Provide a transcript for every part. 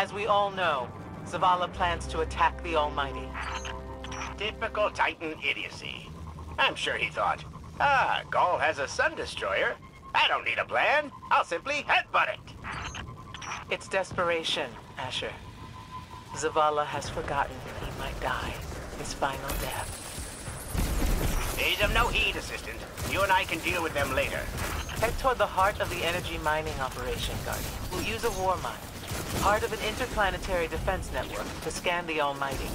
As we all know, Zavala plans to attack the Almighty. Typical Titan idiocy. I'm sure he thought, Gaul has a sun destroyer. I don't need a plan. I'll simply headbutt it. It's desperation, Asher. Zavala has forgotten he might die his final death. He's of no heed, Assistant. You and I can deal with them later. Head toward the heart of the energy mining operation, Guardian. We'll use a war mine, part of an interplanetary defense network, to scan the Almighty.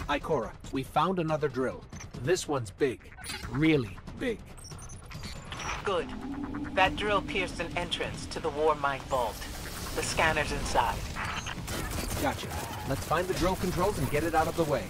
Ikora, we found another drill. This one's big. Really big. Good. That drill pierced an entrance to the war mine vault. The scanner's inside. Gotcha. Let's find the drill controls and get it out of the way.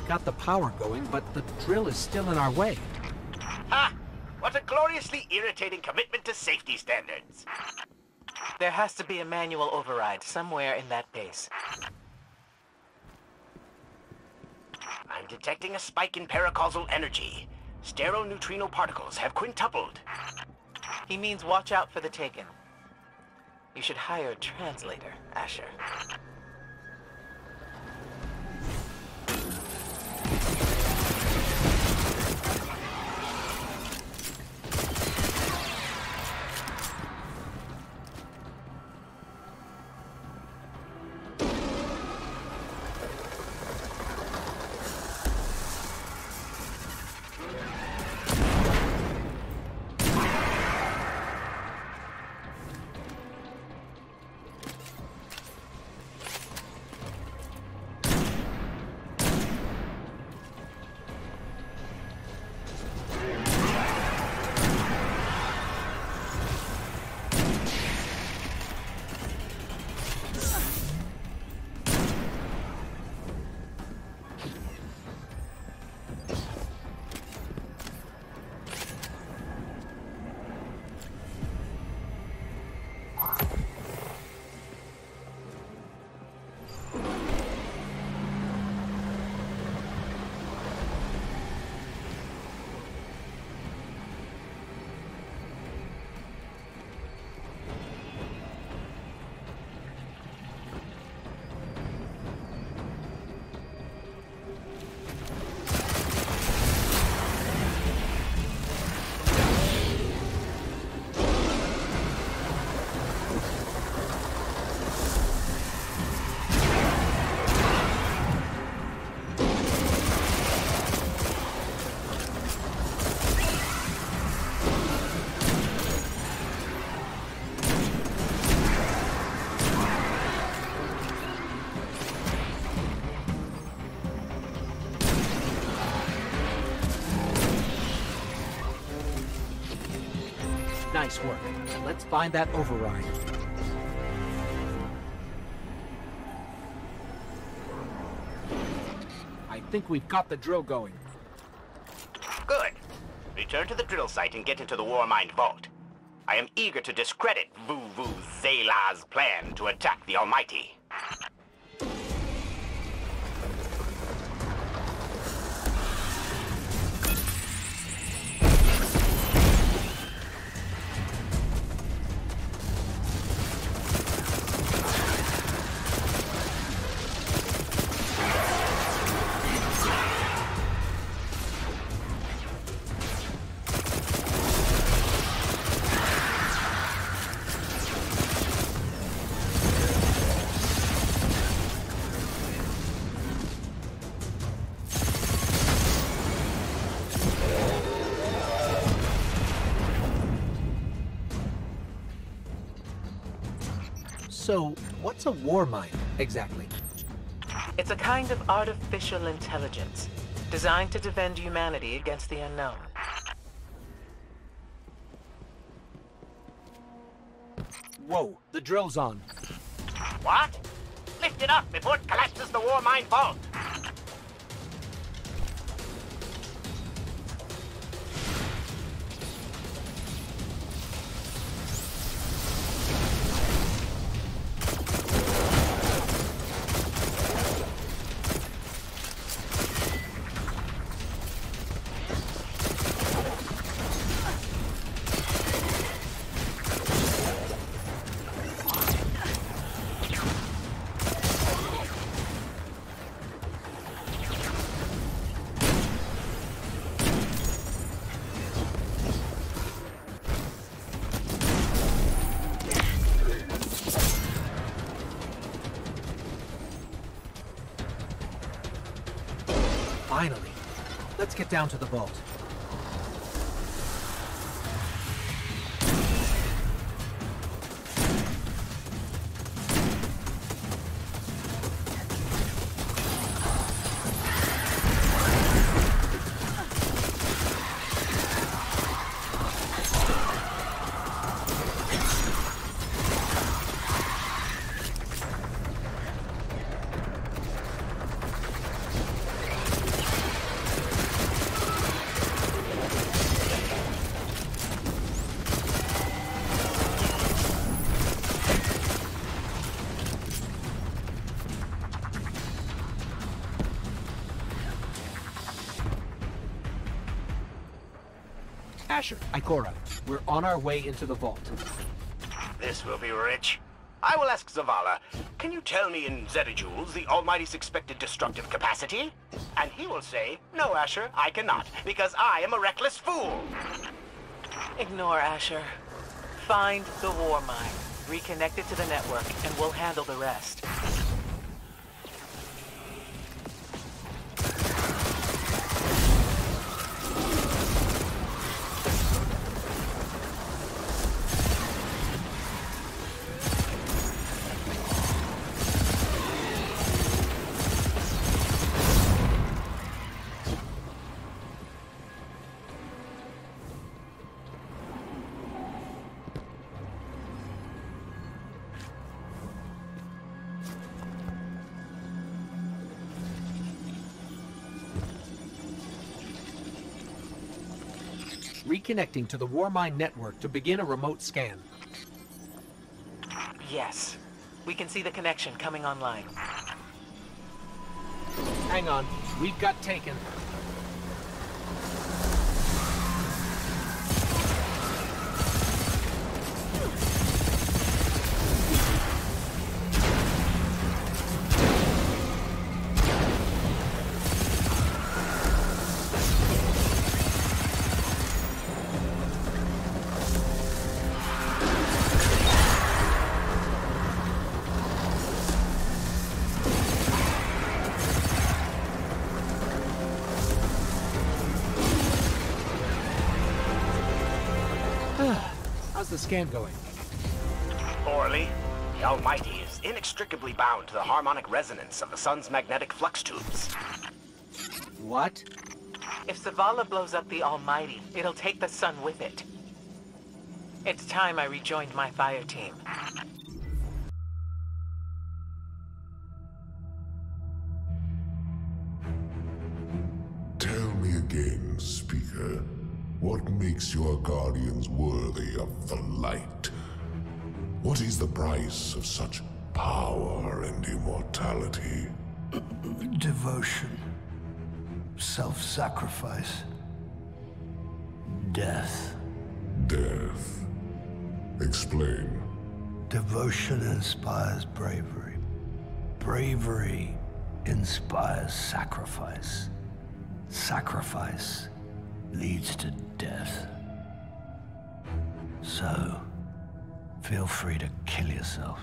Got the power going, but the drill is still in our way. Ha! What a gloriously irritating commitment to safety standards. There has to be a manual override somewhere in that base. I'm detecting a spike in paracausal energy. Stereoneutrino particles have quintupled. He means watch out for the Taken. You should hire a translator, Asher. Nice work. Let's find that override. I think we've got the drill going. Good. Return to the drill site and get into the war mine vault. I am eager to discredit Zela's plan to attack the Almighty. So, what's a war mine, exactly? It's a kind of artificial intelligence, designed to defend humanity against the unknown. Whoa, the drill's on. What? Lift it up before it collapses the war mine vault. Finally. Let's get down to the vault. Asher, Ikora, we're on our way into the vault. This will be rich. I will ask Zavala, can you tell me in zetajoules the Almighty's expected destructive capacity? And he will say, no, Asher, I cannot, because I am a reckless fool. Ignore Asher. Find the war mine, reconnect it to the network, and we'll handle the rest. Reconnecting to the Warmind network to begin a remote scan. Yes. We can see the connection coming online. Hang on. We've got taken. How's the scan going? Poorly. The Almighty is inextricably bound to the harmonic resonance of the sun's magnetic flux tubes. What? If Zavala blows up the Almighty, it'll take the sun with it. It's time I rejoined my fire team. Tell me again, Speaker. What makes your guardians worthy of the light? What is the price of such power and immortality? Devotion. Self-sacrifice. Death. Death. Explain. Devotion inspires bravery. Bravery inspires sacrifice. Sacrifice leads to death. So, feel free to kill yourself.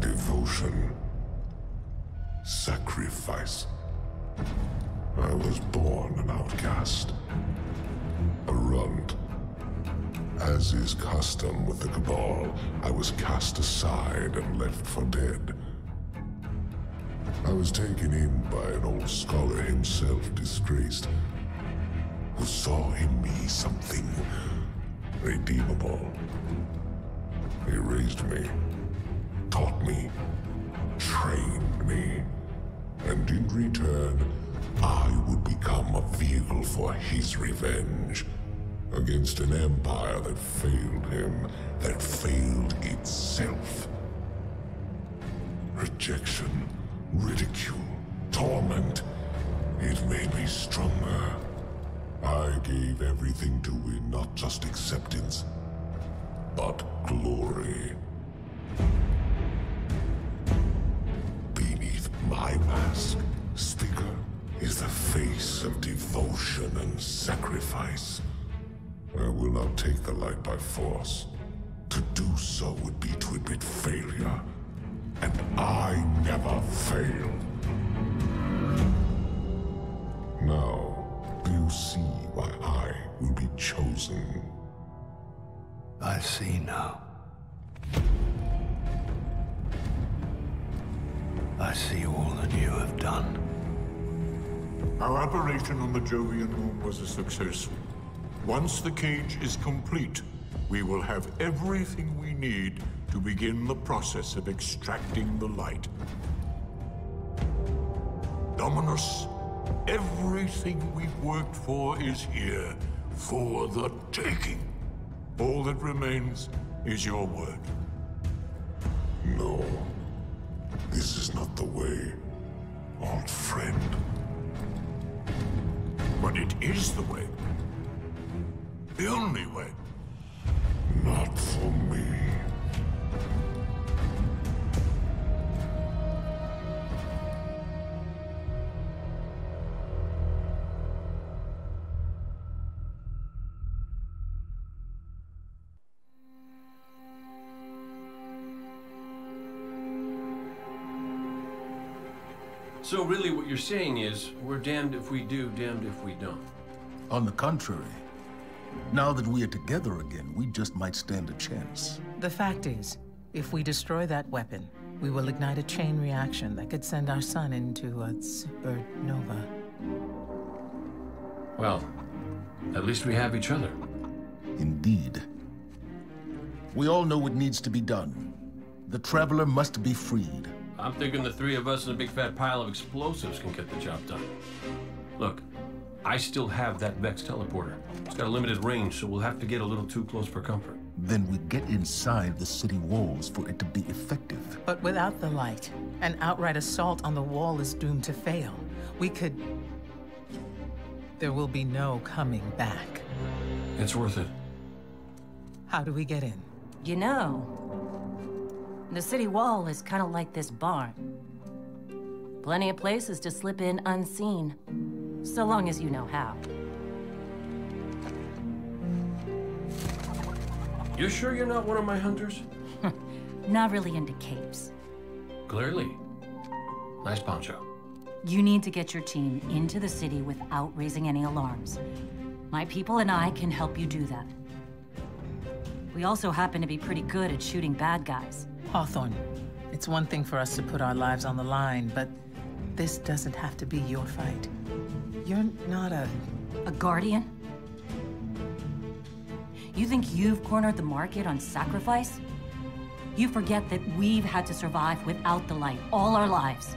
Devotion. Sacrifice. I was born an outcast. A runt. As is custom with the Cabal, I was cast aside and left for dead. I was taken in by an old scholar himself, disgraced, who saw in me something redeemable. He raised me, taught me, trained me, and in return, I would become a vehicle for his revenge against an empire that failed him, that failed itself. Rejection, ridicule, torment. It made me stronger. I gave everything to win not just acceptance, but glory. Beneath my mask, Speaker, is the face of devotion and sacrifice. I will not take the light by force. To do so would be to admit failure. And I never fail. Now, do you see why I will be chosen? I see now. I see all that you have done. Our operation on the Jovian moon was a success. Once the cage is complete, we will have everything we need to begin the process of extracting the light. Dominus, everything we've worked for is here, for the taking. All that remains is your word. No. This is not the way, old friend. But it is the way. The only way. Not for me. So really what you're saying is, we're damned if we do, damned if we don't. On the contrary, now that we are together again, we just might stand a chance. The fact is, if we destroy that weapon, we will ignite a chain reaction that could send our sun into a supernova. Well, at least we have each other. Indeed. We all know what needs to be done. The Traveler must be freed. I'm thinking the three of us in a big fat pile of explosives can get the job done. Look, I still have that Vex teleporter. It's got a limited range, so we'll have to get a little too close for comfort. Then we get inside the city walls for it to be effective. But without the light, an outright assault on the wall is doomed to fail. We could... There will be no coming back. It's worth it. How do we get in? You know, the city wall is kind of like this barn. Plenty of places to slip in unseen, so long as you know how. You sure you're not one of my hunters? Not really into capes. Clearly. Nice poncho. You need to get your team into the city without raising any alarms. My people and I can help you do that. We also happen to be pretty good at shooting bad guys. Hawthorne, it's one thing for us to put our lives on the line, but this doesn't have to be your fight. You're not a guardian? You think you've cornered the market on sacrifice? You forget that we've had to survive without the light all our lives.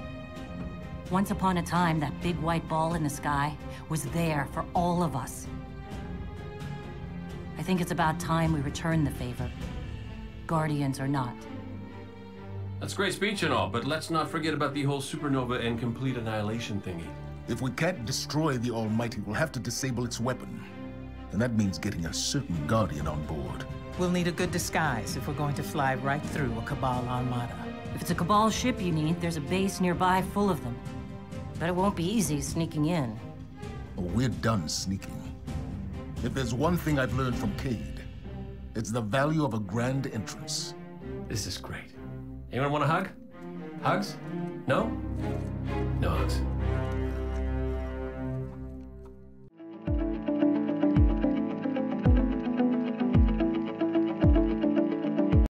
Once upon a time, that big white ball in the sky was there for all of us. I think it's about time we return the favor, guardians or not. That's great speech and all, but let's not forget about the whole supernova and complete annihilation thingy. If we can't destroy the Almighty, we'll have to disable its weapon. And that means getting a certain Guardian on board. We'll need a good disguise if we're going to fly right through a Cabal armada. If it's a Cabal ship you need, there's a base nearby full of them. But it won't be easy sneaking in. Oh, we're done sneaking. If there's one thing I've learned from Cade, it's the value of a grand entrance. This is great. Anyone want a hug? Hugs? No? No hugs.